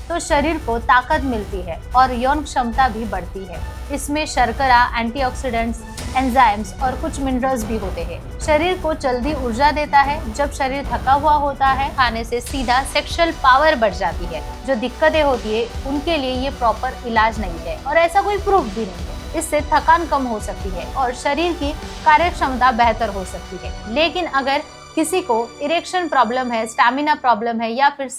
तो शरीर को ताकत मिलती है और यौन क्षमता भी बढ़ती है। इसमें शर्करा, एंटीऑक्सीडेंट्स, एंजाइम्स और कुछ मिनरल्स भी होते हैं। शरीर को जल्दी ऊर्जा देता है। जब शरीर थका हुआ होता है, खाने से सीधा सेक्सुअल पावर बढ़ जाती है। जो दिक्कतें होती है उनके लिए ये प्रॉपर इलाज नहीं है और ऐसा कोई प्रूफ भी नहीं है। इससे थकान कम हो सकती है और शरीर की कार्य क्षमता बेहतर हो सकती है। लेकिन अगर किसी को इरेक्शन प्रॉब्लम है, स्टैमिना प्रॉब्लम है या फिर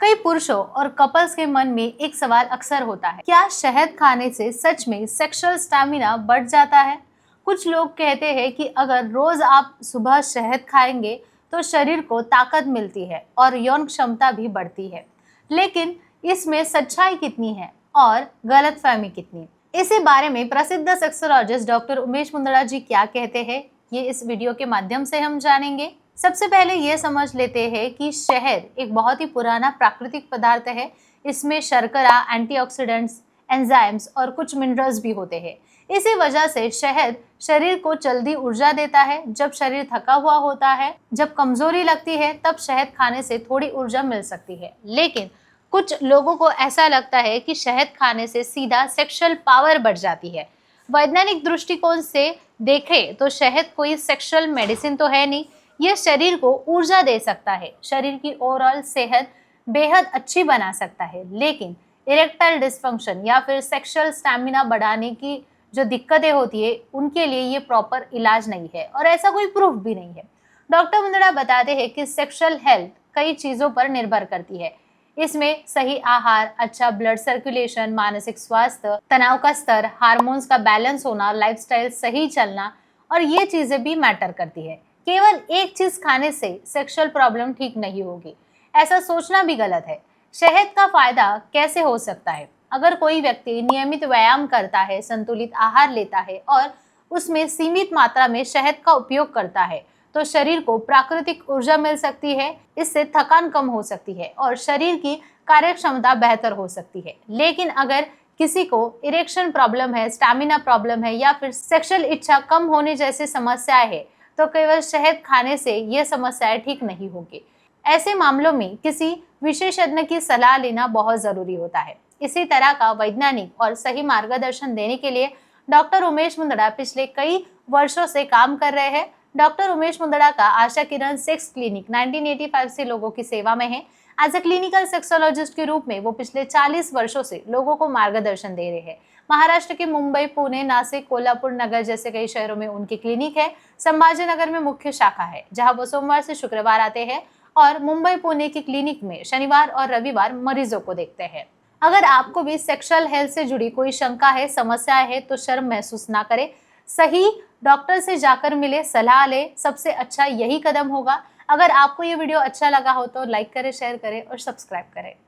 कई पुरुषों और कपल्स के मन में एक सवाल अक्सर होता है, क्या शहद खाने से सच में सेक्सुअल स्टैमिना बढ़ जाता है? कुछ लोग कहते हैं कि अगर रोज आप सुबह शहद खाएंगे तो शरीर को ताकत मिलती है और यौन क्षमता भी बढ़ती है। लेकिन इसमें सच्चाई कितनी है और गलतफहमी कितनी? इसी बारे में प्रसिद्ध सेक्सोलॉजिस्ट डॉक्टर उमेश मुंदड़ा जी क्या कहते हैं, ये इस वीडियो के माध्यम से हम जानेंगे। सबसे पहले ये समझ लेते हैं कि शहद एक बहुत ही पुराना प्राकृतिक पदार्थ है। इसमें शर्करा, एंटीऑक्सीडेंट्स, एंजाइम्स और कुछ मिनरल्स भी होते हैं। इसी वजह से शहद शरीर को जल्दी ऊर्जा देता है। जब शरीर थका हुआ होता है, जब कमजोरी लगती है, तब शहद खाने से थोड़ी ऊर्जा मिल सकती है। लेकिन कुछ लोगों को ऐसा लगता है कि शहद खाने से सीधा सेक्सुअल पावर बढ़ जाती है। वैज्ञानिक दृष्टिकोण से देखें तो शहद कोई सेक्सुअल मेडिसिन तो है नहीं। यह शरीर को ऊर्जा दे सकता है, शरीर की ओवरऑल सेहत बेहद अच्छी बना सकता है। लेकिन इरेक्टाइल डिस्फंक्शन या फिर सेक्सुअल स्टैमिना बढ़ाने की जो दिक्कतें होती है उनके लिए ये प्रॉपर इलाज नहीं है और ऐसा कोई प्रूफ भी नहीं है। डॉक्टर मुंदड़ा बताते हैं कि सेक्सुअल हेल्थ कई चीज़ों पर निर्भर करती है। इसमें सही आहार, अच्छा ब्लड सर्कुलेशन, मानसिक स्वास्थ्य, तनाव का स्तर, हार्मोन्स का बैलेंस होना, लाइफस्टाइल सही चलना और ये चीज़ें भी मैटर करती है। केवल एक चीज खाने से सेक्सुअल प्रॉब्लम ठीक नहीं होगी, ऐसा सोचना भी गलत है। शहद का फायदा कैसे हो सकता है? अगर कोई व्यक्ति नियमित व्यायाम करता है, संतुलित आहार लेता है और उसमें सीमित मात्रा में शहद का उपयोग करता है तो शरीर को प्राकृतिक ऊर्जा मिल सकती है। इससे थकान कम हो सकती है और शरीर की कार्य क्षमता बेहतर हो सकती है। लेकिन अगर किसी को इरेक्शन प्रॉब्लम है, स्टैमिना प्रॉब्लम है या फिर सेक्सुअल इच्छा कम होने जैसी समस्याएं है तो केवल शहद खाने से ये समस्याएं ठीक नहीं होगी। ऐसे मामलों में किसी विशेषज्ञ की सलाह लेना बहुत जरूरी होता है। इसी तरह का वैज्ञानिक और सही मार्गदर्शन देने के लिए डॉक्टर उमेश मुंदड़ा पिछले कई वर्षों से काम कर रहे हैं। डॉक्टर उमेश मुंदड़ा का आशा किरण सेक्स क्लिनिक 1985 से लोगों की सेवा में है। एज ए क्लिनिकल सेक्सोलॉजिस्ट के रूप में वो पिछले 40 वर्षों से लोगों को मार्गदर्शन दे रहे हैं। महाराष्ट्र के मुंबई, पुणे, नासिक, कोल्हापुर नगर जैसे कई शहरों में उनकी क्लिनिक है। संभाजीनगर में मुख्य शाखा है जहां वो सोमवार से शुक्रवार आते हैं और मुंबई, पुणे की क्लिनिक में शनिवार और रविवार मरीजों को देखते हैं। अगर आपको भी सेक्सुअल हेल्थ से जुड़ी कोई शंका है, समस्या है तो शर्म महसूस ना करें। सही डॉक्टर से जाकर मिले, सलाह ले, सबसे अच्छा यही कदम होगा। अगर आपको ये वीडियो अच्छा लगा हो तो लाइक करें, शेयर करें और सब्सक्राइब करें।